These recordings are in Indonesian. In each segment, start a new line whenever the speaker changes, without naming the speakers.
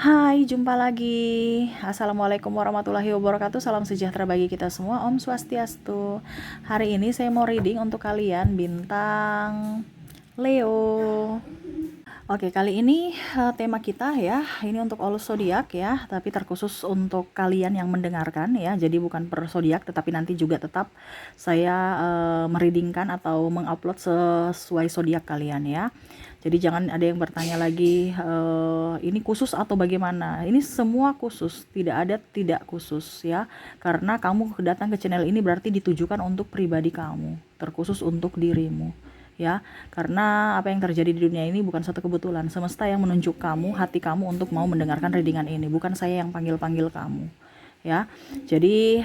Hai, jumpa lagi. Assalamualaikum warahmatullahi wabarakatuh. Salam sejahtera bagi kita semua. Om Swastiastu. Hari ini saya mau reading untuk kalian bintang Leo. Oke, kali ini tema kita ya, ini untuk all zodiak ya, tapi terkhusus untuk kalian yang mendengarkan ya. Jadi bukan per zodiak, tetapi nanti juga tetap saya mereadingkan atau mengupload sesuai zodiak kalian ya. Jadi jangan ada yang bertanya lagi ini khusus atau bagaimana. Ini semua khusus, tidak ada tidak khusus ya. Karena kamu datang ke channel ini berarti ditujukan untuk pribadi kamu, terkhusus untuk dirimu. Ya, karena apa yang terjadi di dunia ini bukan satu kebetulan. Semesta yang menunjuk kamu, hati kamu untuk mau mendengarkan readingan ini, bukan saya yang panggil-panggil kamu. Ya, jadi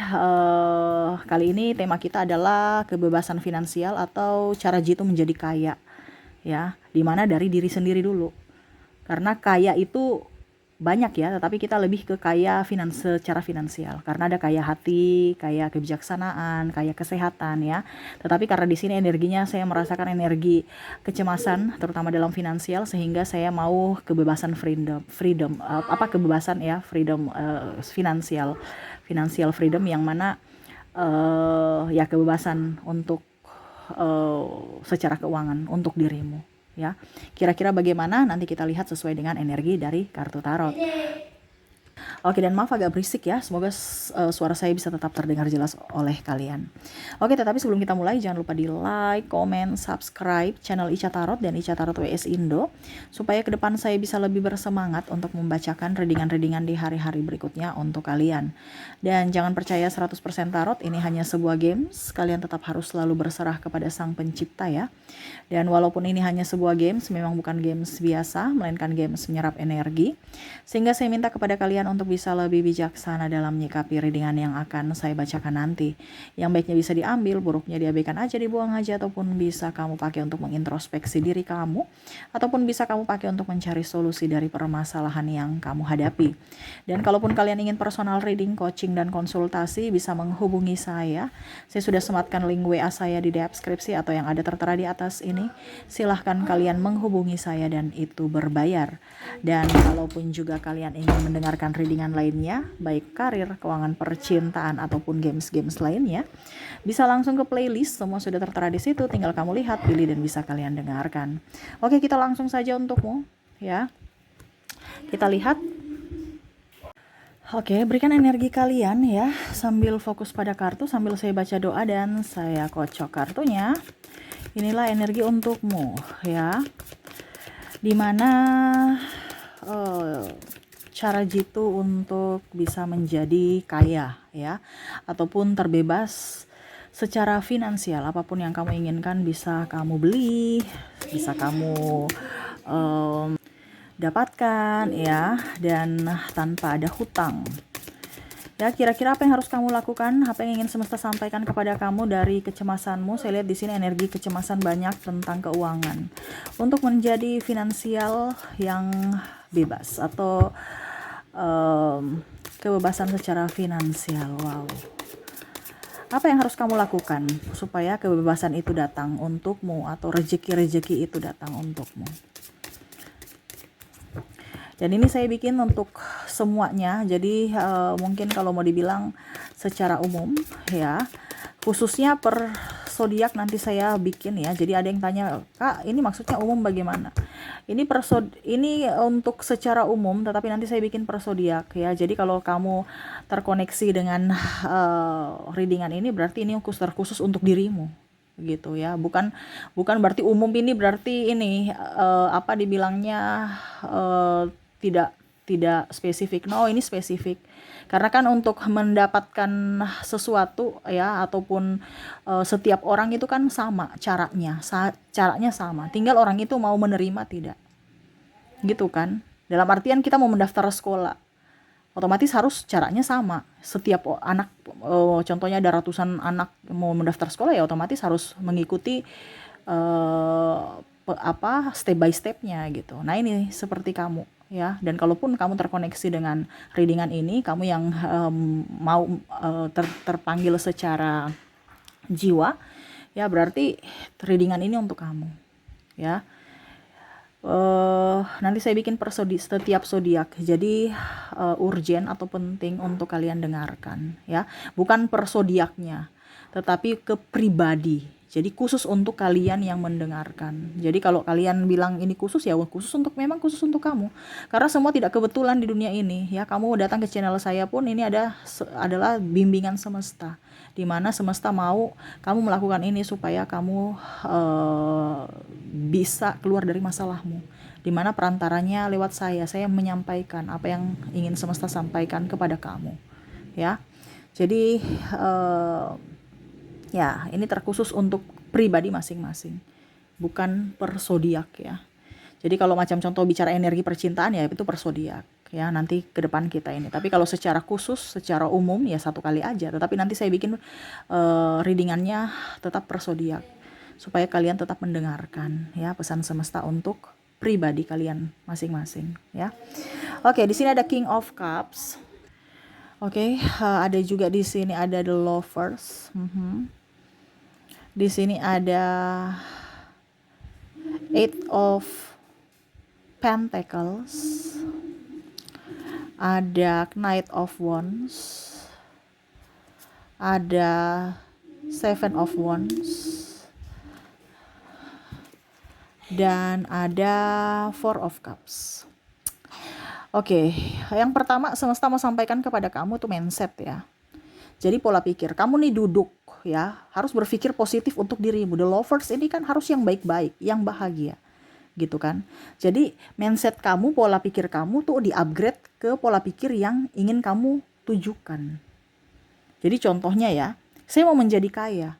kali ini tema kita adalah kebebasan finansial atau cara Jitu menjadi kaya. Ya, dimana dari diri sendiri dulu. Karena kaya itu banyak ya, tetapi kita lebih ke kaya secara finansial. Karena ada kaya hati, kaya kebijaksanaan, kaya kesehatan ya. Tetapi karena di sini energinya saya merasakan energi kecemasan, terutama dalam finansial, sehingga saya mau kebebasan kebebasan ya, freedom finansial, financial freedom yang mana ya kebebasan untuk secara keuangan untuk dirimu ya. Kira-kira bagaimana nanti kita lihat sesuai dengan energi dari kartu tarot. Oke, dan maaf agak berisik ya, semoga suara saya bisa tetap terdengar jelas oleh kalian. Oke, tetapi sebelum kita mulai jangan lupa di like, comment, subscribe channel Ica Tarot dan Ica Tarot WS Indo, supaya ke depan saya bisa lebih bersemangat untuk membacakan readingan-readingan di hari-hari berikutnya untuk kalian. Dan jangan percaya 100% tarot, ini hanya sebuah games, kalian tetap harus selalu berserah kepada sang pencipta ya. Dan walaupun ini hanya sebuah games, memang bukan games biasa, melainkan games menyerap energi. Sehingga saya minta kepada kalian untuk bisa lebih bijaksana dalam menyikapi readingan yang akan saya bacakan nanti. Yang baiknya bisa diambil, buruknya diabaikan aja, dibuang aja, ataupun bisa kamu pakai untuk mengintrospeksi diri kamu, ataupun bisa kamu pakai untuk mencari solusi dari permasalahan yang kamu hadapi. Dan kalaupun kalian ingin personal reading, coaching, dan konsultasi, bisa menghubungi saya. Saya sudah sematkan link WA saya di deskripsi atau yang ada tertera di atas ini. Silahkan kalian menghubungi saya dan itu berbayar. Dan kalaupun juga kalian ingin mendengarkan readingan lainnya, baik karir, keuangan, percintaan, ataupun games-games lainnya, bisa langsung ke playlist, semua sudah tertera di situ, tinggal kamu lihat, pilih, dan bisa kalian dengarkan. Oke, kita langsung saja untukmu ya. Kita lihat. Oke, berikan energi kalian ya, sambil fokus pada kartu, sambil saya baca doa dan saya kocok kartunya. Inilah energi untukmu ya, dimana cara Jitu untuk bisa menjadi kaya ya, ataupun terbebas secara finansial. Apapun yang kamu inginkan bisa kamu beli, bisa kamu dapatkan ya, dan tanpa ada hutang. Ya, kira-kira apa yang harus kamu lakukan? Apa yang ingin semesta sampaikan kepada kamu dari kecemasanmu? Saya lihat di sini energi kecemasan banyak tentang keuangan. Untuk menjadi finansial yang bebas atau kebebasan secara finansial. Wow. Apa yang harus kamu lakukan supaya kebebasan itu datang untukmu atau rezeki-rezeki itu datang untukmu? Dan ini saya bikin untuk semuanya, jadi mungkin kalau mau dibilang secara umum ya, khususnya per zodiak nanti saya bikin ya. Jadi ada yang tanya, Kak, ini maksudnya umum bagaimana? Ini ini untuk secara umum, tetapi nanti saya bikin per zodiak ya. Jadi kalau kamu terkoneksi dengan readingan ini, berarti ini terkhusus untuk dirimu gitu ya. Bukan berarti umum, ini berarti ini apa dibilangnya tidak spesifik. No, ini spesifik. Karena kan untuk mendapatkan sesuatu ya, ataupun setiap orang itu kan sama caranya. Caranya sama. Tinggal orang itu mau menerima tidak. Gitu kan. Dalam artian kita mau mendaftar sekolah, otomatis harus caranya sama. Setiap anak, contohnya ada ratusan anak mau mendaftar sekolah, ya otomatis harus mengikuti step by stepnya gitu. Nah, ini seperti kamu ya. Dan kalaupun kamu terkoneksi dengan readingan ini, kamu yang mau terpanggil secara jiwa ya, berarti readingan ini untuk kamu ya. Nanti saya bikin per setiap zodiak. Jadi urgent atau penting untuk kalian dengarkan ya. Bukan per zodiaknya, tetapi ke pribadi. Jadi khusus untuk kalian yang mendengarkan. Jadi kalau kalian bilang ini khusus ya khusus untuk, memang khusus untuk kamu. Karena semua tidak kebetulan di dunia ini ya. Kamu datang ke channel saya pun ini adalah bimbingan semesta, di mana semesta mau kamu melakukan ini supaya kamu bisa keluar dari masalahmu. Di mana perantaranya lewat saya menyampaikan apa yang ingin semesta sampaikan kepada kamu. Ya. Jadi ya, ini terkhusus untuk pribadi masing-masing, bukan per zodiak ya. Jadi kalau macam contoh bicara energi percintaan ya itu per zodiak ya, nanti ke depan kita ini. Tapi kalau secara khusus, secara umum ya satu kali aja. Tetapi nanti saya bikin readingannya tetap per zodiak supaya kalian tetap mendengarkan ya pesan semesta untuk pribadi kalian masing-masing ya. Oke, di sini ada King of Cups. Oke, ada juga di sini ada The Lovers. Di sini ada Eight of Pentacles. Ada Knight of Wands. Ada Seven of Wands. Dan ada Four of Cups. Oke, yang pertama semesta mau sampaikan kepada kamu tuh mindset ya. Jadi pola pikir, kamu nih duduk ya, harus berpikir positif untuk dirimu. The Lovers ini kan harus yang baik-baik, yang bahagia gitu kan. Jadi mindset kamu, pola pikir kamu tuh di-upgrade ke pola pikir yang ingin kamu tujukan. Jadi contohnya ya, saya mau menjadi kaya.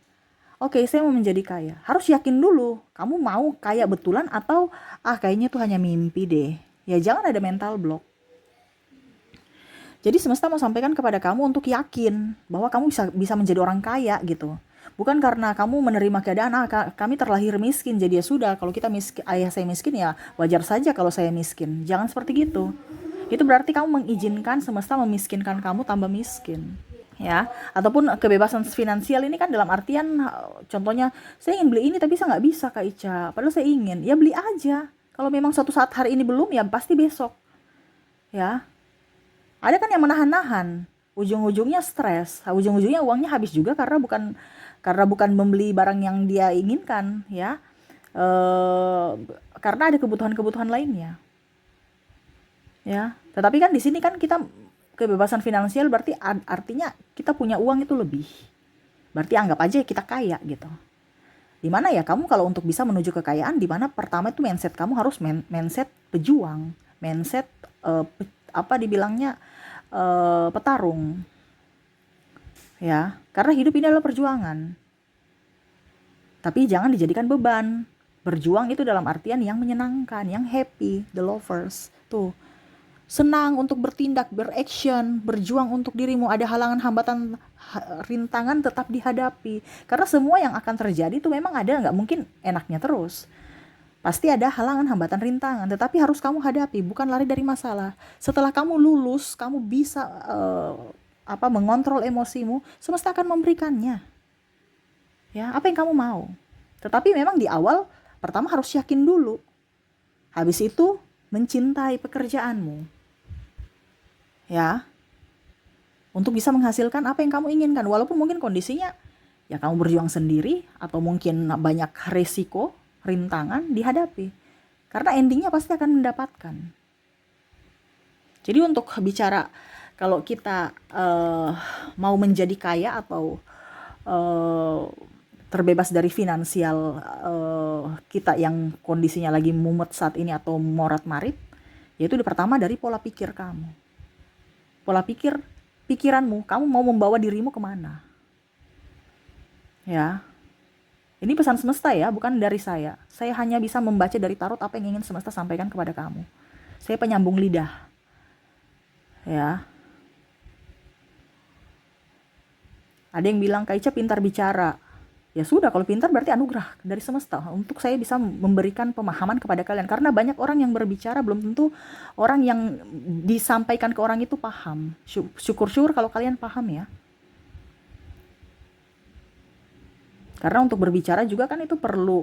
Oke, saya mau menjadi kaya. Harus yakin dulu, kamu mau kaya betulan atau kayaknya tuh hanya mimpi deh. Ya jangan ada mental block. Jadi semesta mau sampaikan kepada kamu untuk yakin bahwa kamu bisa menjadi orang kaya gitu. Bukan karena kamu menerima keadaan kami terlahir miskin jadi ya sudah, kalau kita miskin, ayah saya miskin ya wajar saja kalau saya miskin. Jangan seperti gitu. Itu berarti kamu mengizinkan semesta memiskinkan kamu tambah miskin. Ya, ataupun kebebasan finansial ini kan dalam artian contohnya saya ingin beli ini tapi saya nggak bisa Kak Ica, padahal saya ingin, ya beli aja. Kalau memang suatu saat hari ini belum ya pasti besok. Ya, ada kan yang menahan-nahan, ujung-ujungnya stres, ujung-ujungnya uangnya habis juga karena bukan membeli barang yang dia inginkan ya, karena ada kebutuhan-kebutuhan lainnya ya. Tetapi kan di sini kan kita kebebasan finansial berarti artinya kita punya uang itu lebih, berarti anggap aja kita kaya gitu. Dimana ya kamu kalau untuk bisa menuju kekayaan, dimana pertama itu mindset kamu harus mindset pejuang, mindset dibilangnya petarung ya, karena hidup ini adalah perjuangan, tapi jangan dijadikan beban. Berjuang itu dalam artian yang menyenangkan, yang happy. The Lovers tuh senang untuk bertindak, beraction, berjuang untuk dirimu. Ada halangan, hambatan, rintangan tetap dihadapi, karena semua yang akan terjadi itu memang ada, nggak mungkin enaknya terus. Pasti ada halangan, hambatan, rintangan, tetapi harus kamu hadapi, bukan lari dari masalah. Setelah kamu lulus, kamu bisa mengontrol emosimu, semesta akan memberikannya. Ya, apa yang kamu mau. Tetapi memang di awal, pertama harus yakin dulu. Habis itu mencintai pekerjaanmu. Ya. Untuk bisa menghasilkan apa yang kamu inginkan, walaupun mungkin kondisinya ya kamu berjuang sendiri atau mungkin banyak resiko, rintangan dihadapi, karena endingnya pasti akan mendapatkan. Jadi untuk bicara kalau kita mau menjadi kaya atau terbebas dari finansial kita yang kondisinya lagi mumet saat ini atau morat-marit, yaitu pertama dari pola pikir kamu, pola pikiranmu, kamu mau membawa dirimu kemana ya. Ini pesan semesta ya, bukan dari saya. Saya hanya bisa membaca dari tarot apa yang ingin semesta sampaikan kepada kamu. Saya penyambung lidah. Ya. Ada yang bilang, Kak Ica pintar bicara. Ya sudah, kalau pintar berarti anugerah dari semesta. Untuk saya bisa memberikan pemahaman kepada kalian. Karena banyak orang yang berbicara, belum tentu orang yang disampaikan ke orang itu paham. Syukur-syukur kalau kalian paham ya. Karena untuk berbicara juga kan itu perlu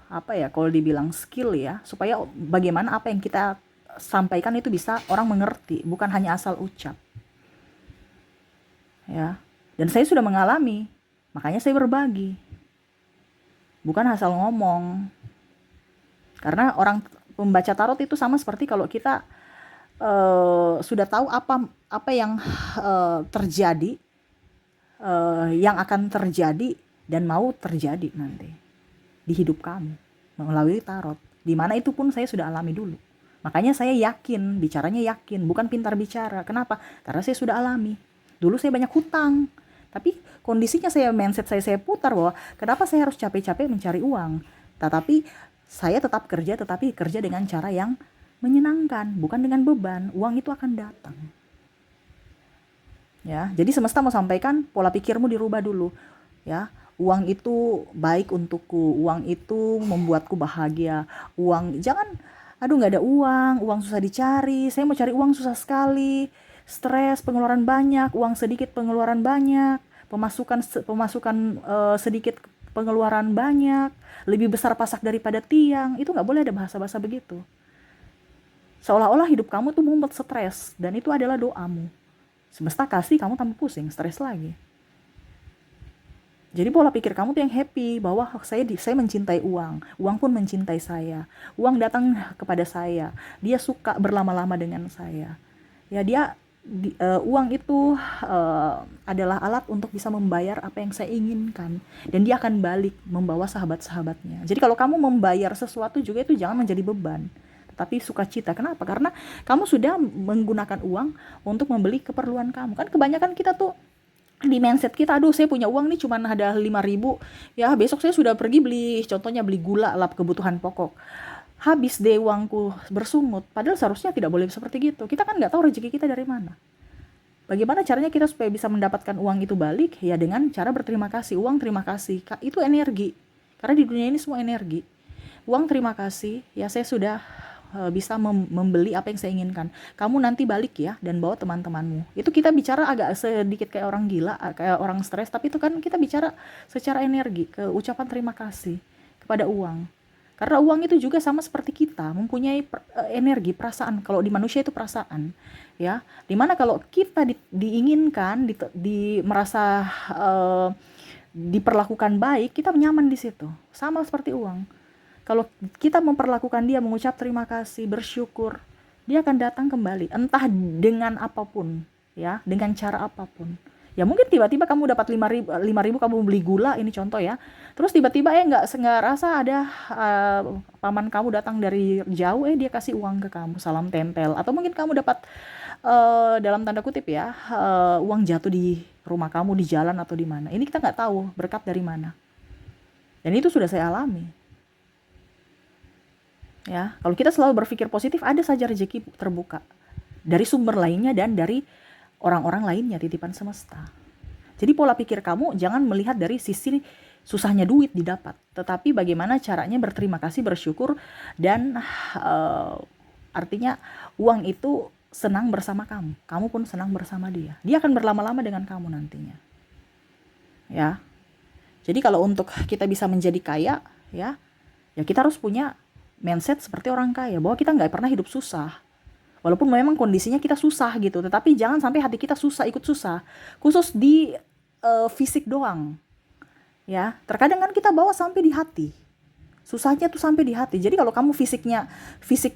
apa ya, kalau dibilang skill ya, supaya bagaimana apa yang kita sampaikan itu bisa orang mengerti, bukan hanya asal ucap ya. Dan saya sudah mengalami, makanya saya berbagi, bukan asal ngomong. Karena orang pembaca tarot itu sama seperti kalau kita sudah tahu apa apa yang terjadi, yang akan terjadi dan mau terjadi nanti di hidup kamu melalui tarot. Dimana itu pun saya sudah alami dulu. Makanya saya yakin, bicaranya yakin, bukan pintar bicara. Kenapa? Karena saya sudah alami. Dulu saya banyak hutang, tapi kondisinya mindset saya putar bahwa kenapa saya harus capek-capek mencari uang. Tetapi saya tetap kerja, tetapi kerja dengan cara yang menyenangkan, bukan dengan beban. Uang itu akan datang. Ya, jadi semesta mau sampaikan pola pikirmu dirubah dulu. Ya, uang itu baik untukku, uang itu membuatku bahagia. Uang, jangan, aduh nggak ada uang, uang susah dicari, saya mau cari uang susah sekali, stres, pengeluaran banyak, uang sedikit, pengeluaran banyak, pemasukan sedikit, pengeluaran banyak, lebih besar pasak daripada tiang. Itu nggak boleh ada bahasa-bahasa begitu. Seolah-olah hidup kamu tuh membuat stres, dan itu adalah doamu. Semesta kasih kamu tambah pusing, stres lagi. Jadi pola pikir kamu tuh yang happy, bahwa saya mencintai uang, uang pun mencintai saya, uang datang kepada saya, dia suka berlama-lama dengan saya. Ya uang itu adalah alat untuk bisa membayar apa yang saya inginkan, dan dia akan balik membawa sahabat-sahabatnya. Jadi kalau kamu membayar sesuatu juga itu jangan menjadi beban, tapi sukacita. Kenapa? Karena kamu sudah menggunakan uang untuk membeli keperluan kamu. Kan kebanyakan kita tuh di mindset kita, aduh saya punya uang nih cuman ada 5.000, ya besok saya sudah pergi beli, contohnya beli gula lah, kebutuhan pokok. Habis deh uangku bersungut. Padahal seharusnya tidak boleh seperti gitu. Kita kan nggak tahu rezeki kita dari mana. Bagaimana caranya kita supaya bisa mendapatkan uang itu balik? Ya dengan cara berterima kasih. Uang terima kasih, itu energi. Karena di dunia ini semua energi. Uang terima kasih, ya saya sudah bisa membeli apa yang saya inginkan. Kamu nanti balik ya dan bawa teman-temanmu. Itu kita bicara agak sedikit kayak orang gila, kayak orang stres, tapi itu kan kita bicara secara energi, ke ucapan terima kasih kepada uang. Karena uang itu juga sama seperti kita, mempunyai energi, perasaan. Kalau di manusia itu perasaan, ya. Dimana kalau kita diinginkan, merasa diperlakukan baik, kita nyaman di situ. Sama seperti uang. Kalau kita memperlakukan dia, mengucap terima kasih, bersyukur, dia akan datang kembali, entah dengan apapun, ya, dengan cara apapun. Ya mungkin tiba-tiba kamu dapat 5.000 kamu beli gula, ini contoh ya. Terus tiba-tiba nggak rasa ada paman kamu datang dari jauh, dia kasih uang ke kamu, salam tempel. Atau mungkin kamu dapat dalam tanda kutip ya, uang jatuh di rumah kamu, di jalan atau di mana. Ini kita nggak tahu berkat dari mana. Dan itu sudah saya alami. Ya, kalau kita selalu berpikir positif, ada saja rezeki terbuka dari sumber lainnya dan dari orang-orang lainnya, titipan semesta. Jadi pola pikir kamu jangan melihat dari sisi susahnya duit didapat, tetapi bagaimana caranya berterima kasih, bersyukur, dan artinya uang itu senang bersama kamu, kamu pun senang bersama dia. Dia akan berlama-lama dengan kamu nantinya. Ya. Jadi kalau untuk kita bisa menjadi kaya, ya kita harus punya mindset seperti orang kaya, bahwa kita nggak pernah hidup susah. Walaupun memang kondisinya kita susah gitu, tetapi jangan sampai hati kita susah, ikut susah. Khusus di fisik doang. Ya, terkadang kan kita bawa sampai di hati. Susahnya tuh sampai di hati. Jadi kalau kamu fisik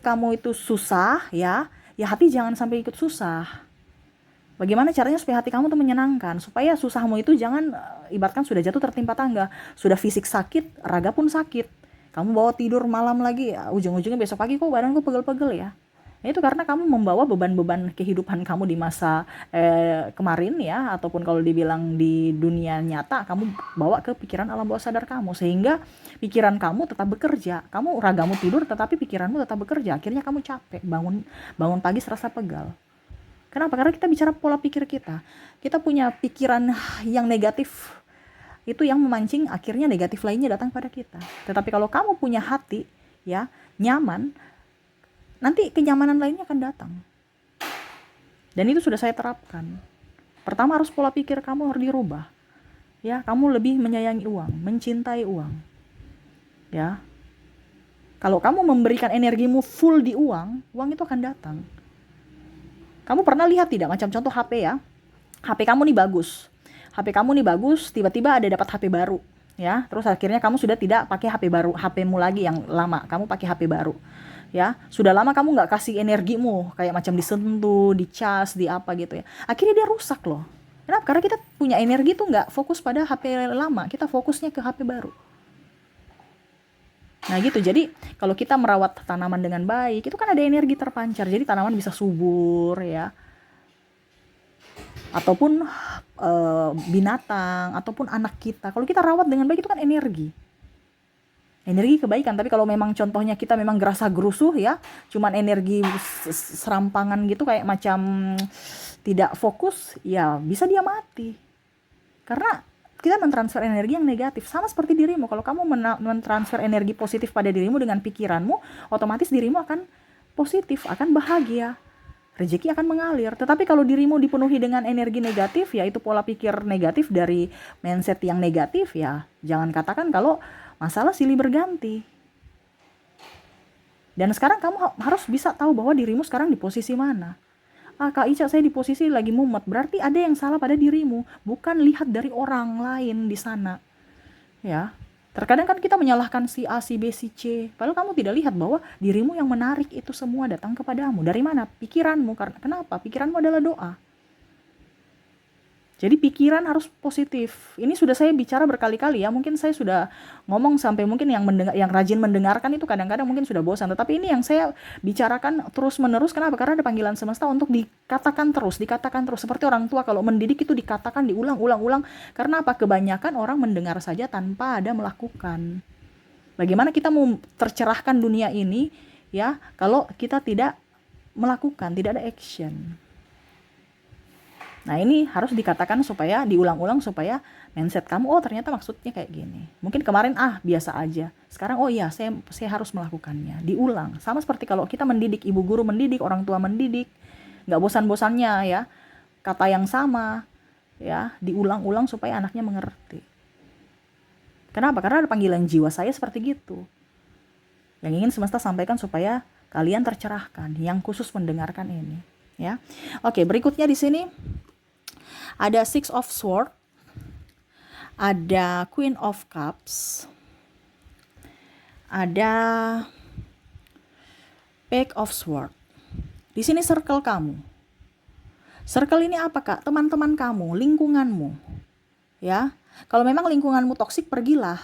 kamu itu susah, ya hati jangan sampai ikut susah. Bagaimana caranya supaya hati kamu tuh menyenangkan, supaya susahmu itu jangan ibaratkan sudah jatuh tertimpa tangga, sudah fisik sakit, raga pun sakit. Kamu bawa tidur malam lagi, ujung-ujungnya besok pagi kok badanku pegel-pegel ya. Itu karena kamu membawa beban-beban kehidupan kamu di masa kemarin ya, ataupun kalau dibilang di dunia nyata, kamu bawa ke pikiran alam bawah sadar kamu, sehingga pikiran kamu tetap bekerja. Kamu ragamu tidur tetapi pikiranmu tetap bekerja. Akhirnya kamu capek, bangun pagi serasa pegal. Kenapa? Karena kita bicara pola pikir kita. Kita punya pikiran yang negatif, itu yang memancing akhirnya negatif lainnya datang pada kita. Tetapi kalau kamu punya hati ya nyaman, nanti kenyamanan lainnya akan datang. Dan itu sudah saya terapkan. Pertama harus pola pikir kamu harus dirubah. Ya, kamu lebih menyayangi uang, mencintai uang. Ya. Kalau kamu memberikan energimu full di uang, uang itu akan datang. Kamu pernah lihat tidak, macam contoh HP ya, HP kamu nih bagus, tiba-tiba ada dapat HP baru, ya, terus akhirnya kamu sudah tidak pakai HP baru, HP-mu lagi yang lama, kamu pakai HP baru, ya, sudah lama kamu nggak kasih energimu, kayak macam disentuh, dicas, di apa gitu ya, akhirnya dia rusak loh. Kenapa? Karena kita punya energi tuh nggak fokus pada HP lama, kita fokusnya ke HP baru. Nah gitu, jadi kalau kita merawat tanaman dengan baik, itu kan ada energi terpancar, jadi tanaman bisa subur ya, ataupun binatang, ataupun anak kita. Kalau kita rawat dengan baik itu kan energi kebaikan. Tapi kalau memang contohnya kita memang gerasa gerusuh ya, cuman energi serampangan gitu, kayak macam tidak fokus, ya bisa dia mati. Karena kita mentransfer energi yang negatif. Sama seperti dirimu, kalau kamu mentransfer energi positif pada dirimu dengan pikiranmu, otomatis dirimu akan positif, akan bahagia, rezeki akan mengalir. Tetapi kalau dirimu dipenuhi dengan energi negatif, yaitu pola pikir negatif dari mindset yang negatif, ya jangan katakan kalau masalah silih berganti. Dan sekarang kamu harus bisa tahu bahwa dirimu sekarang di posisi mana. Kak Ica, saya di posisi lagi mumet. Berarti ada yang salah pada dirimu, bukan lihat dari orang lain di sana. Ya. Terkadang kan kita menyalahkan si A, si B, si C. Padahal kamu tidak lihat bahwa dirimu yang menarik itu semua datang kepadamu. Dari mana? Pikiranmu. Kenapa? Pikiranmu adalah doa. Jadi pikiran harus positif. Ini sudah saya bicara berkali-kali ya. Mungkin saya sudah ngomong sampai mungkin yang rajin mendengarkan itu kadang-kadang mungkin sudah bosan. Tetapi ini yang saya bicarakan terus-menerus. Kenapa? Karena ada panggilan semesta untuk dikatakan terus. Seperti orang tua kalau mendidik itu dikatakan, diulang-ulang. Karena apa? Kebanyakan orang mendengar saja tanpa ada melakukan. Bagaimana kita mau tercerahkan dunia ini ya kalau kita tidak melakukan, tidak ada action. Nah ini harus dikatakan supaya diulang-ulang, supaya mindset kamu, oh ternyata maksudnya kayak gini. Mungkin kemarin biasa aja, sekarang oh iya saya harus melakukannya. Diulang, sama seperti kalau kita mendidik, ibu guru mendidik, orang tua mendidik, nggak bosan-bosannya ya, kata yang sama ya, diulang-ulang supaya anaknya mengerti. Kenapa? Karena ada panggilan jiwa saya seperti gitu, yang ingin semesta sampaikan supaya kalian tercerahkan, yang khusus mendengarkan ini ya. Oke, berikutnya di sini ada Six of Swords, ada Queen of Cups, ada Page of Swords. Di sini circle kamu. Circle ini apa Kak? Teman-teman kamu, lingkunganmu. Ya. Kalau memang lingkunganmu toksik, pergilah.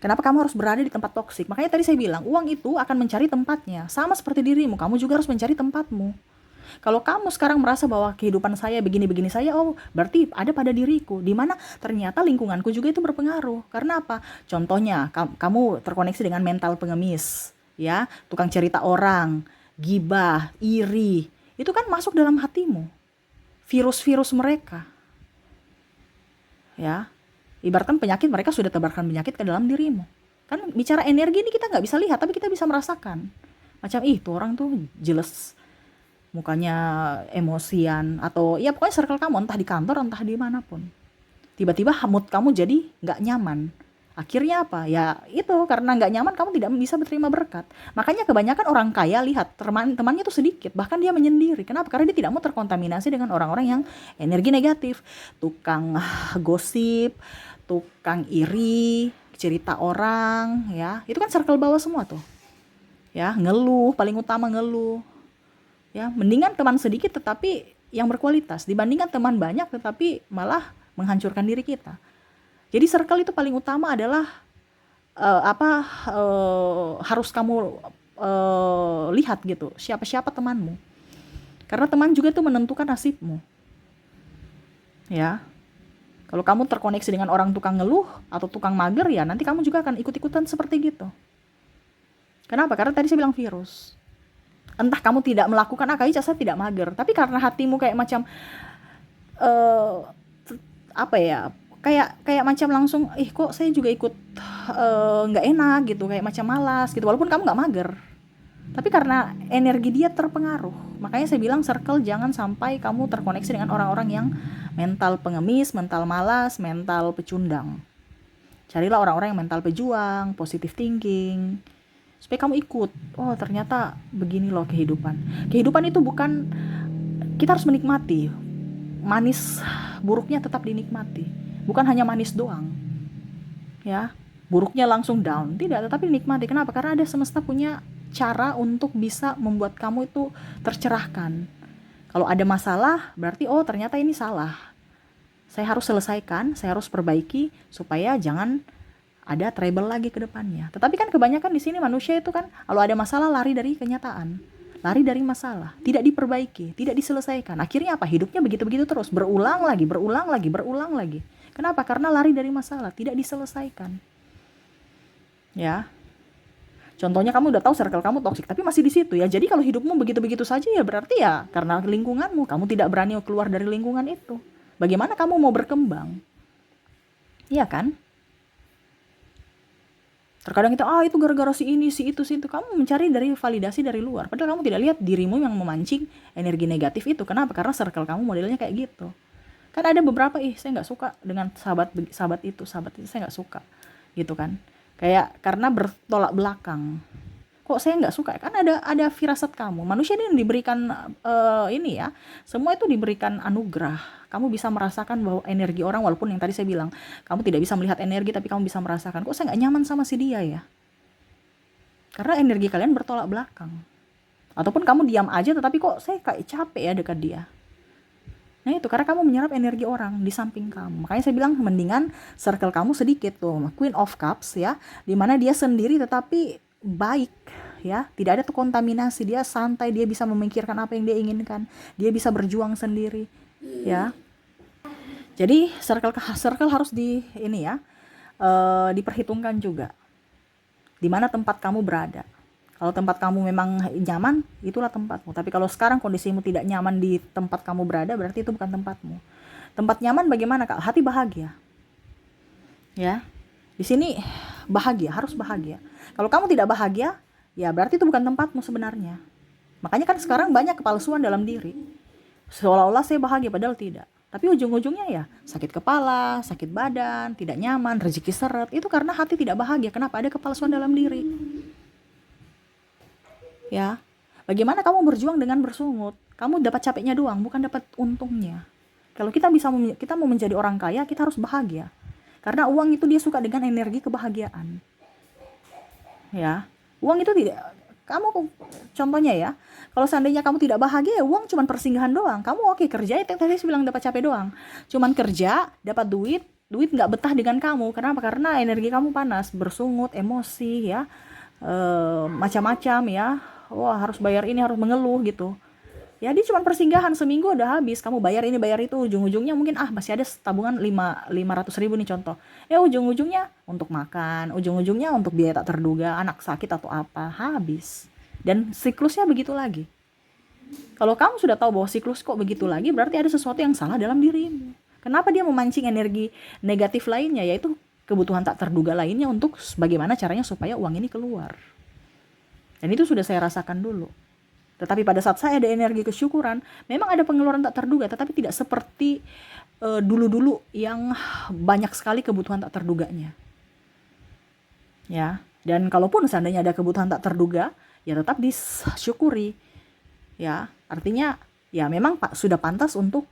Kenapa kamu harus berada di tempat toksik? Makanya tadi saya bilang, uang itu akan mencari tempatnya. Sama seperti dirimu, kamu juga harus mencari tempatmu. Kalau kamu sekarang merasa bahwa kehidupan saya begini-begini saya, oh berarti ada pada diriku. Dimana ternyata lingkunganku juga itu berpengaruh. Karena apa? Contohnya, kamu terkoneksi dengan mental pengemis. Ya, tukang cerita orang, gibah, iri. Itu kan masuk dalam hatimu. Virus-virus mereka. Ya, ibaratkan penyakit, mereka sudah tebarkan penyakit ke dalam dirimu. Kan bicara energi ini kita nggak bisa lihat, tapi kita bisa merasakan. Macam tuh orang tuh jelas, mukanya emosian, atau ya pokoknya circle kamu, entah di kantor, entah di manapun. Tiba-tiba mood kamu jadi nggak nyaman. Akhirnya apa? Ya itu, karena nggak nyaman kamu tidak bisa berterima berkat. Makanya kebanyakan orang kaya, lihat temannya tuh sedikit, bahkan dia menyendiri. Kenapa? Karena dia tidak mau terkontaminasi dengan orang-orang yang energi negatif. Tukang gosip, tukang iri, cerita orang, ya. Itu kan circle bawah semua tuh. Ya, ngeluh, paling utama ngeluh. Ya, mendingan teman sedikit tetapi yang berkualitas dibandingkan teman banyak tetapi malah menghancurkan diri kita. Jadi circle itu paling utama adalah harus kamu lihat gitu, siapa-siapa temanmu. Karena teman juga itu menentukan nasibmu. Ya. Kalau kamu terkoneksi dengan orang tukang ngeluh atau tukang mager, ya nanti kamu juga akan ikut-ikutan seperti gitu. Kenapa? Karena tadi saya bilang virus. Entah kamu tidak melakukan, Kak Ica saya tidak mager, tapi karena hatimu kayak macam kayak macam langsung kok saya juga ikut nggak enak gitu, kayak macam malas gitu, walaupun kamu nggak mager, tapi karena energi dia terpengaruh. Makanya saya bilang circle jangan sampai kamu terkoneksi dengan orang-orang yang mental pengemis, mental malas, mental pecundang. Carilah orang-orang yang mental pejuang, positive thinking, supaya kamu ikut. Oh, ternyata begini loh kehidupan. Kehidupan itu bukan, kita harus menikmati. Manis buruknya tetap dinikmati. Bukan hanya manis doang. Ya, buruknya langsung down. Tidak, tetapi dinikmati. Kenapa? Karena ada semesta punya cara untuk bisa membuat kamu itu tercerahkan. Kalau ada masalah, berarti oh ternyata ini salah. Saya harus selesaikan, saya harus perbaiki supaya jangan ada trouble lagi ke depannya. Tetapi kan kebanyakan di sini manusia itu kan kalau ada masalah lari dari kenyataan, lari dari masalah, tidak diperbaiki, tidak diselesaikan. Akhirnya apa? Hidupnya begitu-begitu terus, berulang lagi, berulang lagi, berulang lagi. Kenapa? Karena lari dari masalah, tidak diselesaikan. Ya. Contohnya kamu udah tahu circle kamu toksik, tapi masih di situ ya. Jadi kalau hidupmu begitu-begitu saja ya berarti ya karena lingkunganmu, kamu tidak berani keluar dari lingkungan itu. Bagaimana kamu mau berkembang? Iya kan? Terkadang kita, itu gara-gara si ini, si itu, si itu. Kamu mencari dari validasi dari luar. Padahal kamu tidak lihat dirimu yang memancing energi negatif itu. Kenapa? Karena circle kamu modelnya kayak gitu. Kan ada beberapa, saya nggak suka dengan sahabat itu, saya nggak suka. Gitu kan. Kayak karena bertolak belakang. Kok saya nggak suka? Kan ada firasat kamu. Manusia ini diberikan ini ya. Semua itu diberikan anugerah. Kamu bisa merasakan bahwa energi orang, walaupun yang tadi saya bilang, kamu tidak bisa melihat energi, tapi kamu bisa merasakan. Kok saya nggak nyaman sama si dia ya? Karena energi kalian bertolak belakang. Ataupun kamu diam aja, tetapi kok saya kayak capek ya dekat dia. Nah itu karena kamu menyerap energi orang di samping kamu. Makanya saya bilang mendingan circle kamu sedikit tuh, Queen of Cups ya, dimana dia sendiri tetapi baik ya, tidak ada tuh kontaminasi, dia santai, dia bisa memikirkan apa yang dia inginkan, dia bisa berjuang sendiri ya. Jadi circle harus ini ya, diperhitungkan juga di mana tempat kamu berada. Kalau tempat kamu memang nyaman, itulah tempatmu. Tapi kalau sekarang kondisimu tidak nyaman di tempat kamu berada, berarti itu bukan tempatmu. Tempat nyaman bagaimana, Kak? Hati bahagia. Ya. Di sini bahagia, harus bahagia. Kalau kamu tidak bahagia, ya berarti itu bukan tempatmu sebenarnya. Makanya kan sekarang banyak kepalsuan dalam diri. Seolah-olah saya bahagia, padahal tidak. Tapi ujung-ujungnya ya sakit kepala, sakit badan, tidak nyaman, rezeki seret. Itu karena hati tidak bahagia. Kenapa? Ada kepalsuan dalam diri. Ya, bagaimana kamu berjuang dengan bersungut? Kamu dapat capeknya doang, bukan dapat untungnya. Kalau kita mau menjadi orang kaya, kita harus bahagia. Karena uang itu dia suka dengan energi kebahagiaan. Ya, uang itu tidak, kamu contohnya ya, kalau seandainya kamu tidak bahagia, ya uang cuma persinggahan doang. Kamu oke kerja, itu tadi saya bilang dapat capek doang. Cuman kerja, dapat duit nggak betah dengan kamu. Kenapa? Karena energi kamu panas, bersungut, emosi ya, macam-macam ya. Wah harus bayar ini, harus mengeluh gitu ya. Dia cuma persinggahan, seminggu udah habis, kamu bayar ini bayar itu, ujung-ujungnya mungkin masih ada tabungan 500.000 nih contoh ya, ujung-ujungnya untuk makan, ujung-ujungnya untuk biaya tak terduga, anak sakit atau apa, habis. Dan siklusnya begitu lagi. Kalau kamu sudah tahu bahwa siklus kok begitu lagi, berarti ada sesuatu yang salah dalam dirimu. Kenapa dia memancing energi negatif lainnya, yaitu kebutuhan tak terduga lainnya untuk bagaimana caranya supaya uang ini keluar. Dan itu sudah saya rasakan dulu. Tetapi pada saat saya ada energi kesyukuran, memang ada pengeluaran tak terduga, tetapi tidak seperti dulu-dulu yang banyak sekali kebutuhan tak terduganya. Ya, dan kalaupun seandainya ada kebutuhan tak terduga, ya tetap disyukuri. Ya, artinya ya memang sudah pantas untuk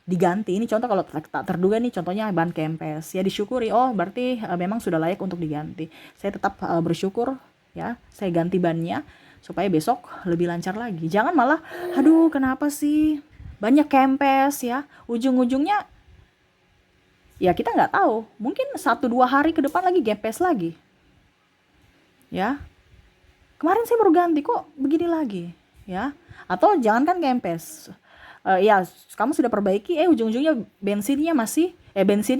diganti. Ini contoh kalau tak terduga nih, contohnya ban kempes, ya disyukuri. Oh, berarti memang sudah layak untuk diganti. Saya tetap bersyukur. Ya, saya ganti bannya supaya besok lebih lancar lagi. Jangan malah, aduh kenapa sih banyak kempes ya, ujung-ujungnya ya kita nggak tahu, mungkin 1-2 hari ke depan lagi kempes lagi. Ya, kemarin saya baru ganti kok begini lagi ya. Atau jangankan kempes, ya kamu sudah perbaiki, ujung-ujungnya bensinnya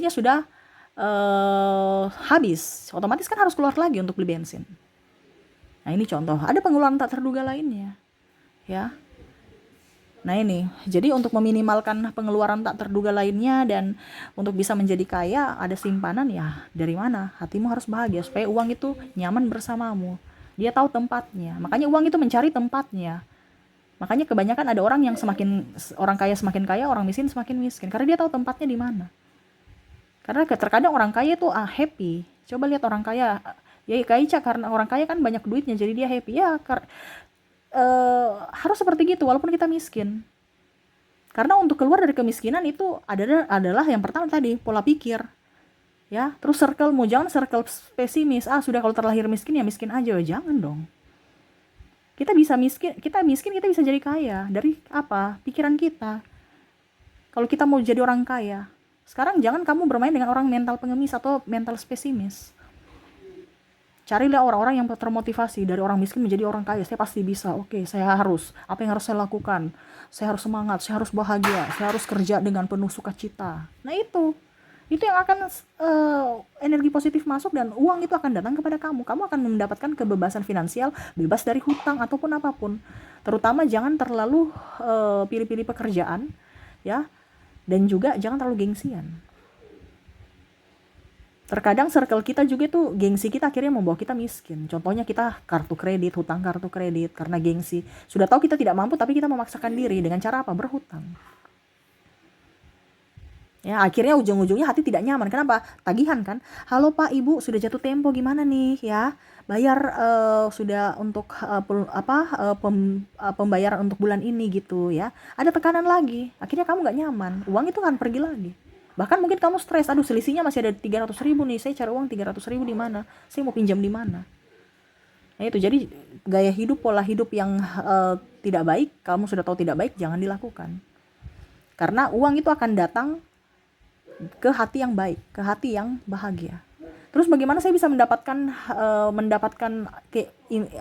sudah habis, otomatis kan harus keluar lagi untuk beli bensin. Nah ini contoh, ada pengeluaran tak terduga lainnya, ya. Nah ini, jadi untuk meminimalkan pengeluaran tak terduga lainnya dan untuk bisa menjadi kaya, ada simpanan ya. Dari mana? Hatimu harus bahagia supaya uang itu nyaman bersamamu. Dia tahu tempatnya, makanya uang itu mencari tempatnya. Makanya kebanyakan ada orang kaya semakin kaya, orang miskin semakin miskin, karena dia tahu tempatnya di mana. Karena terkadang orang kaya itu happy. Coba lihat orang kaya, ya kayak Ica, karena orang kaya kan banyak duitnya jadi dia happy. Ya harus seperti gitu walaupun kita miskin. Karena untuk keluar dari kemiskinan itu adalah yang pertama tadi, pola pikir. Ya, terus jangan circle pesimis. Sudah kalau terlahir miskin ya miskin aja. Jangan dong. Kita miskin, kita bisa jadi kaya. Dari apa? Pikiran kita. Kalau kita mau jadi orang kaya, sekarang jangan kamu bermain dengan orang mental pengemis atau mental pesimis. Carilah orang-orang yang termotivasi dari orang miskin menjadi orang kaya. Saya pasti bisa. Oke, apa yang harus saya lakukan? Saya harus semangat, saya harus bahagia, saya harus kerja dengan penuh sukacita. Nah itu yang akan energi positif masuk dan uang itu akan datang kepada kamu. Kamu akan mendapatkan kebebasan finansial, bebas dari hutang ataupun apapun. Terutama jangan terlalu pilih-pilih pekerjaan, ya, dan juga jangan terlalu gengsian. Terkadang circle kita juga tuh gengsi kita akhirnya membawa kita miskin. Contohnya kita hutang kartu kredit karena gengsi. Sudah tahu kita tidak mampu tapi kita memaksakan diri dengan cara apa? Berhutang. Ya, akhirnya ujung-ujungnya hati tidak nyaman. Kenapa? Tagihan kan. Halo Pak, Ibu, sudah jatuh tempo gimana nih ya? Bayar sudah untuk pembayaran untuk bulan ini gitu ya. Ada tekanan lagi. Akhirnya kamu nggak nyaman. Uang itu kan pergi lagi. Bahkan mungkin kamu stres, selisihnya masih ada 300.000 nih, saya cari uang 300.000 di mana? Saya mau pinjam di mana? Nah itu, jadi pola hidup yang tidak baik, kamu sudah tahu tidak baik, jangan dilakukan. Karena uang itu akan datang ke hati yang baik, ke hati yang bahagia. Terus bagaimana saya bisa mendapatkan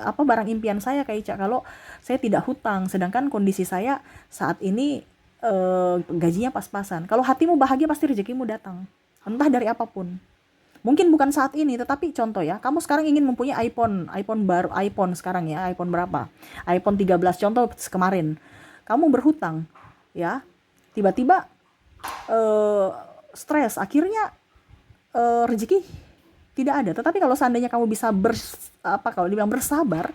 barang impian saya kayak Ica kalau saya tidak hutang, sedangkan kondisi saya saat ini gajinya pas-pasan. Kalau hatimu bahagia pasti rezekimu datang, entah dari apapun. Mungkin bukan saat ini, tetapi contoh ya, kamu sekarang ingin mempunyai iPhone sekarang ya, iPhone berapa? iPhone 13 contoh kemarin. Kamu berhutang, ya, tiba-tiba stres, akhirnya rezeki tidak ada. Tetapi kalau seandainya kamu bisa kalau dibilang bersabar,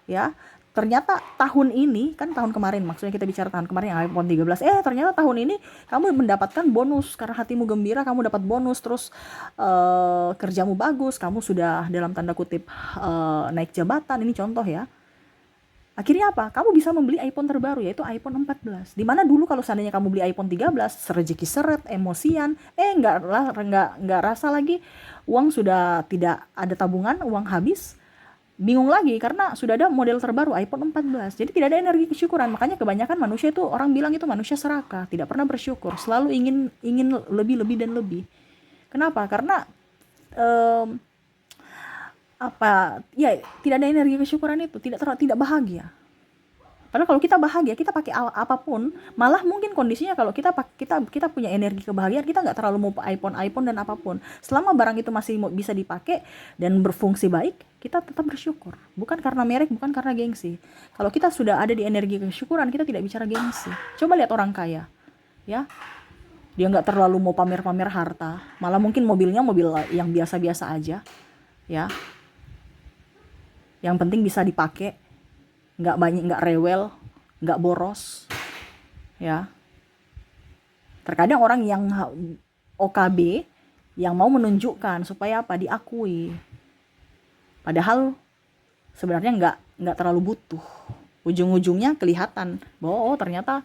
ya, ternyata tahun ini, kan tahun kemarin, maksudnya kita bicara tahun kemarin yang iPhone 13, ternyata tahun ini kamu mendapatkan bonus, karena hatimu gembira, kamu dapat bonus, terus kerjamu bagus, kamu sudah dalam tanda kutip naik jabatan, ini contoh ya. Akhirnya apa? Kamu bisa membeli iPhone terbaru, yaitu iPhone 14. Dimana dulu kalau seandainya kamu beli iPhone 13, rezeki seret, emosian, nggak rasa lagi, uang sudah tidak ada tabungan, uang habis, bingung lagi karena sudah ada model terbaru iPhone 14. Jadi tidak ada energi kesyukuran. Makanya kebanyakan manusia itu, orang bilang itu manusia serakah, tidak pernah bersyukur, selalu ingin lebih dan lebih. Kenapa? Karena tidak ada energi kesyukuran itu, tidak bahagia. Padahal kalau kita bahagia, kita pakai apapun, malah mungkin kondisinya kalau kita punya energi kebahagiaan, kita nggak terlalu mau iPhone dan apapun. Selama barang itu masih bisa dipakai dan berfungsi baik, kita tetap bersyukur. Bukan karena merek, bukan karena gengsi. Kalau kita sudah ada di energi kesyukuran, kita tidak bicara gengsi. Coba lihat orang kaya, ya, dia nggak terlalu mau pamer-pamer harta, malah mungkin mobilnya mobil yang biasa-biasa aja, ya. Yang penting bisa dipakai, nggak banyak, nggak rewel, nggak boros, ya. Terkadang orang yang OKB yang mau menunjukkan supaya apa, diakui, padahal sebenarnya nggak terlalu butuh. Ujung-ujungnya kelihatan bahwa ternyata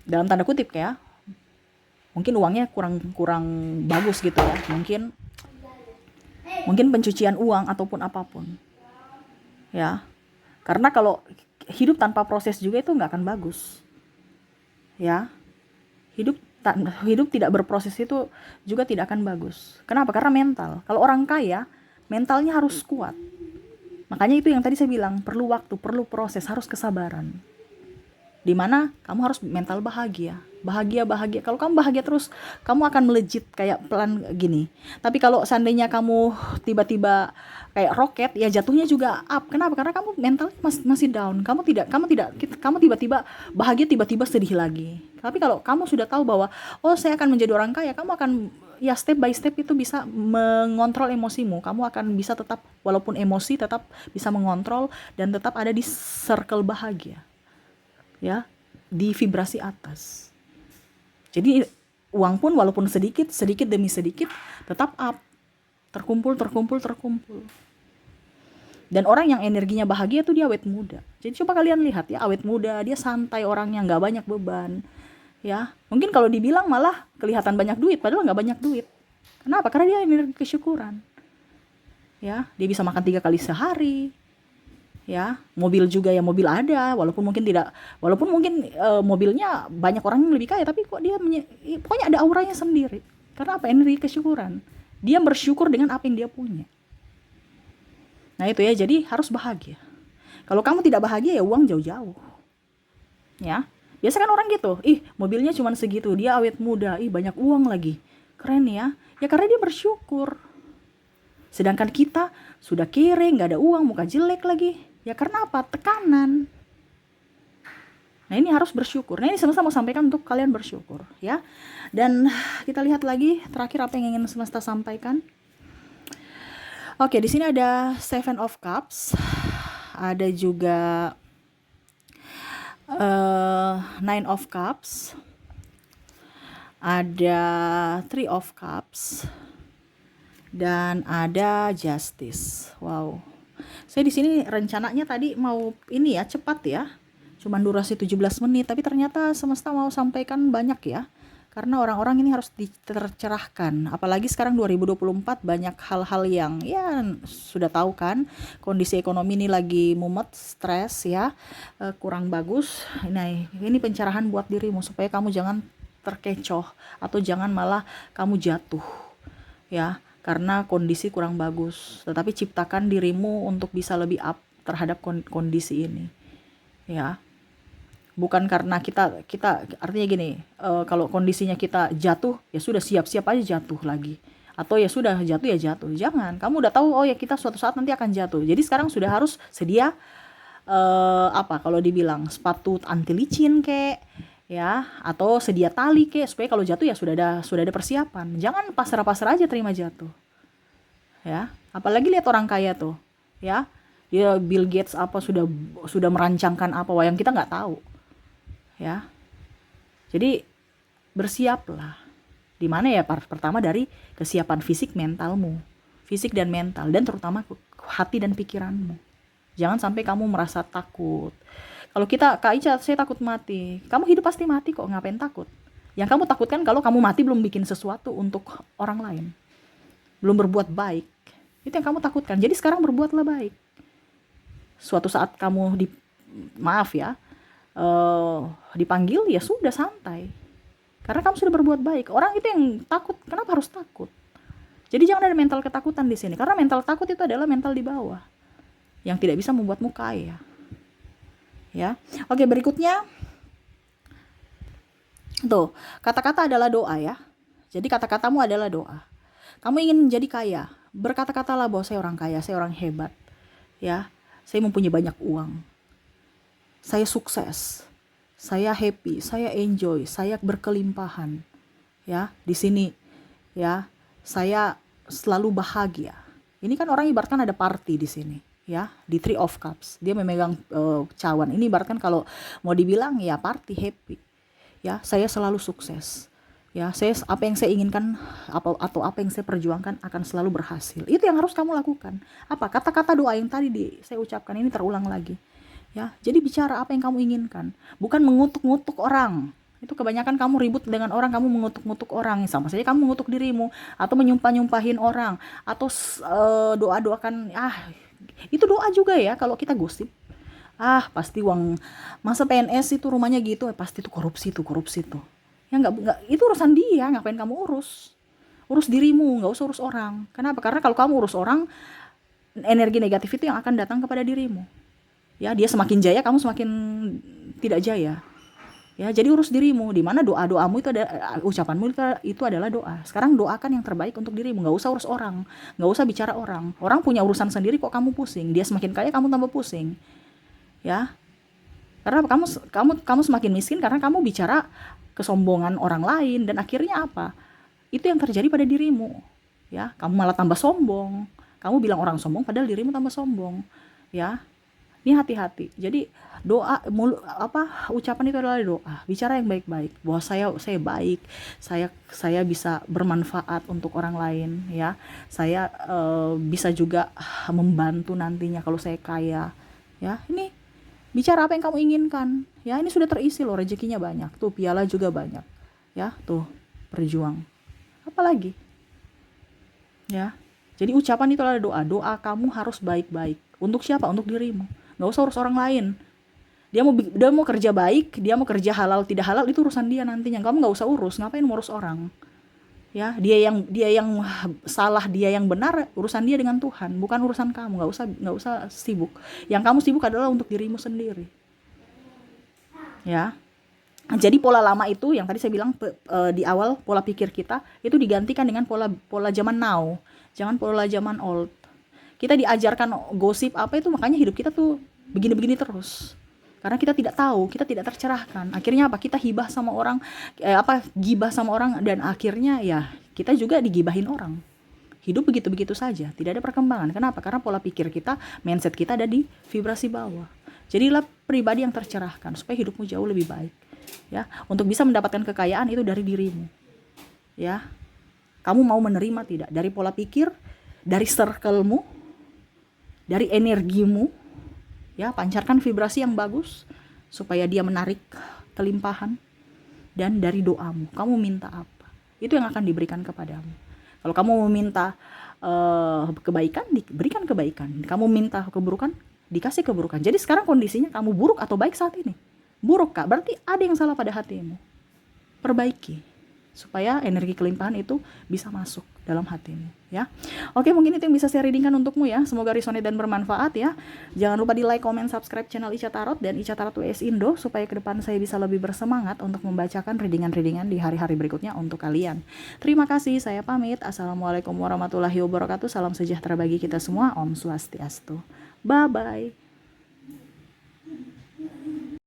dalam tanda kutip ya, mungkin uangnya kurang bagus gitu ya, mungkin pencucian uang ataupun apapun, ya. Karena kalau hidup tanpa proses juga itu nggak akan bagus, ya. Hidup tidak berproses itu juga tidak akan bagus. Kenapa? Karena mental. Kalau orang kaya, mentalnya harus kuat. Makanya itu yang tadi saya bilang, perlu waktu, perlu proses, harus kesabaran. Dimana kamu harus mental bahagia. Kalau kamu bahagia terus, kamu akan melejit kayak pelan gini. Tapi kalau seandainya kamu tiba-tiba kayak roket, ya jatuhnya juga up. Kenapa? Karena kamu mentalnya masih down. Kamu tiba-tiba bahagia, tiba-tiba sedih lagi. Tapi kalau kamu sudah tahu bahwa saya akan menjadi orang kaya, kamu akan, ya, step by step itu bisa mengontrol emosimu. Kamu akan bisa tetap, walaupun emosi, tetap bisa mengontrol dan tetap ada di circle bahagia, ya, di vibrasi atas. Jadi uang pun walaupun sedikit, sedikit demi sedikit tetap up, terkumpul. Dan orang yang energinya bahagia tuh dia awet muda. Jadi coba kalian lihat ya, awet muda, dia santai orangnya, nggak banyak beban. Ya, mungkin kalau dibilang malah kelihatan banyak duit, padahal nggak banyak duit. Kenapa? Karena dia energi kesyukuran. Ya, dia bisa makan 3 kali sehari. Ya, mobil juga ya, mobil ada, walaupun mungkin mobilnya banyak orang yang lebih kaya, tapi kok dia pokoknya ada auranya sendiri. Karena apa? Energi kesyukuran. Dia bersyukur dengan apa yang dia punya. Nah itu ya, jadi harus bahagia. Kalau kamu tidak bahagia ya uang jauh-jauh. Ya, biasa kan orang gitu, mobilnya cuma segitu, dia awet muda, banyak uang lagi, keren ya. Ya karena dia bersyukur. Sedangkan kita sudah kere, nggak ada uang, muka jelek lagi. Ya karena apa? Tekanan. Nah ini harus bersyukur. Nah ini semesta mau sampaikan untuk kalian bersyukur ya. Dan kita lihat lagi terakhir apa yang ingin semesta sampaikan. Oke, di sini ada Seven of Cups, ada juga Nine of Cups, ada Three of Cups, dan ada Justice. Wow. Saya di sini rencananya tadi mau ini ya, cepat ya. Cuman durasi 17 menit, tapi ternyata semesta mau sampaikan banyak ya. Karena orang-orang ini harus tercerahkan. Apalagi sekarang 2024 banyak hal-hal yang ya sudah tahu kan, kondisi ekonomi ini lagi mumet, stres ya, kurang bagus. Nah, ini pencerahan buat dirimu supaya kamu jangan terkecoh atau jangan malah kamu jatuh ya, karena kondisi kurang bagus. Tetapi ciptakan dirimu untuk bisa lebih up terhadap kondisi ini ya. Bukan karena kita artinya gini, kalau kondisinya kita jatuh ya sudah siap-siap aja jatuh lagi, atau ya sudah jatuh ya jatuh. Jangan, kamu udah tahu ya kita suatu saat nanti akan jatuh. Jadi sekarang sudah harus sedia kalau dibilang sepatu anti licin kek ya, atau sedia tali kek, supaya kalau jatuh ya sudah ada persiapan. Jangan pasrah-pasrah aja terima jatuh ya. Apalagi lihat orang kaya tuh ya, dia Bill Gates apa sudah merancangkan apa yang kita nggak tahu ya. Jadi bersiaplah. Di mana ya? Pertama dari kesiapan fisik dan mental, dan terutama hati dan pikiranmu. Jangan sampai kamu merasa takut. Kalau kita, Kak Ica, saya takut mati. Kamu hidup pasti mati kok, ngapain takut? Yang kamu takutkan kalau kamu mati belum bikin sesuatu untuk orang lain, belum berbuat baik. Itu yang kamu takutkan. Jadi sekarang berbuatlah baik. Suatu saat kamu dipanggil ya sudah santai, karena kamu sudah berbuat baik. Orang itu yang takut, kenapa harus takut? Jadi jangan ada mental ketakutan di sini, karena mental takut itu adalah mental di bawah yang tidak bisa membuatmu kaya ya. Oke, berikutnya tuh, kata-kata adalah doa ya. Jadi kata-katamu adalah doa. Kamu ingin menjadi kaya, berkata-katalah bahwa saya orang kaya, saya orang hebat ya, saya mempunyai banyak uang, saya sukses, saya happy, saya enjoy, saya berkelimpahan ya di sini ya, saya selalu bahagia. Ini kan orang ibaratkan ada party di sini ya, di Three of Cups. Dia memegang cawan. Ini ibaratkan kalau mau dibilang ya party, happy ya, saya selalu sukses ya, apa yang saya inginkan atau apa yang saya perjuangkan akan selalu berhasil. Itu yang harus kamu lakukan. Apa? Kata-kata doa yang tadi saya ucapkan ini terulang lagi ya. Jadi bicara apa yang kamu inginkan, bukan mengutuk-ngutuk orang. Itu kebanyakan kamu ribut dengan orang, kamu mengutuk-ngutuk orang, sama saja kamu mengutuk dirimu, atau menyumpah-nyumpahin orang, atau doa-doakan. Itu doa juga ya. Kalau kita gosip, pasti uang masa PNS itu rumahnya gitu, pasti itu korupsi tuh ya. Nggak, itu urusan dia, ngapain kamu urus dirimu, nggak usah urus orang. Kenapa? Karena kalau kamu urus orang, energi negatif itu yang akan datang kepada dirimu ya. Dia semakin jaya, kamu semakin tidak jaya ya. Jadi urus dirimu, di mana doa-doamu itu ada, ucapanmu itu adalah doa. Sekarang doakan yang terbaik untuk dirimu, nggak usah urus orang, nggak usah bicara orang. Orang punya urusan sendiri kok kamu pusing. Dia semakin kaya, kamu tambah pusing ya. Karena kamu semakin miskin karena kamu bicara kesombongan orang lain, dan akhirnya apa? Itu yang terjadi pada dirimu ya. Kamu malah tambah sombong. Kamu bilang orang sombong padahal dirimu tambah sombong ya. Ini hati-hati. Jadi doa ucapan itu adalah doa. Bicara yang baik-baik bahwa saya baik, saya bisa bermanfaat untuk orang lain ya. Saya bisa juga membantu nantinya kalau saya kaya. Ya, ini bicara apa yang kamu inginkan. Ya, ini sudah terisi loh, rezekinya banyak. Tuh, piala juga banyak. Ya, tuh, berjuang. Apalagi? Ya. Jadi ucapan itu adalah doa. Doa kamu harus baik-baik. Untuk siapa? Untuk dirimu. Nggak usah urus orang lain. Dia mau kerja baik, dia mau kerja halal tidak halal, itu urusan dia nantinya. Kamu nggak usah urus. Ngapain ngurus orang? Ya, dia yang salah, dia yang benar, urusan dia dengan Tuhan, bukan urusan kamu. Nggak usah sibuk. Yang kamu sibuk adalah untuk dirimu sendiri. Ya. Jadi pola lama itu yang tadi saya bilang di awal, pola pikir kita itu digantikan dengan pola zaman now. Jangan pola zaman old. Kita diajarkan gosip apa itu, makanya hidup kita tuh begini-begini terus. Karena kita tidak tahu, kita tidak tercerahkan. Akhirnya apa? Kita gibah sama orang, dan akhirnya ya kita juga digibahin orang. Hidup begitu-begitu saja, tidak ada perkembangan. Kenapa? Karena pola pikir kita, mindset kita ada di vibrasi bawah. Jadilah pribadi yang tercerahkan supaya hidupmu jauh lebih baik. Ya, untuk bisa mendapatkan kekayaan itu dari dirimu. Ya. Kamu mau menerima tidak? Dari pola pikir, dari circle-mu, dari energimu. Ya, pancarkan vibrasi yang bagus supaya dia menarik kelimpahan, dan dari doamu. Kamu minta apa? Itu yang akan diberikan kepadamu. Kalau kamu meminta kebaikan, diberikan kebaikan. Kamu minta keburukan, dikasih keburukan. Jadi sekarang kondisinya kamu buruk atau baik saat ini? Buruk, Kak. Berarti ada yang salah pada hatimu. Perbaiki supaya energi kelimpahan itu bisa masuk dalam hatimu, ya. Oke, mungkin itu yang bisa saya readingkan untukmu ya. Semoga resonate dan bermanfaat ya. Jangan lupa di like, comment, subscribe channel Ica Tarot dan Ica Tarot WS Indo supaya ke depan saya bisa lebih bersemangat untuk membacakan readingan-readingan di hari-hari berikutnya untuk kalian. Terima kasih, saya pamit. Assalamualaikum warahmatullahi wabarakatuh. Salam sejahtera bagi kita semua. Om Swastiastu. Bye bye.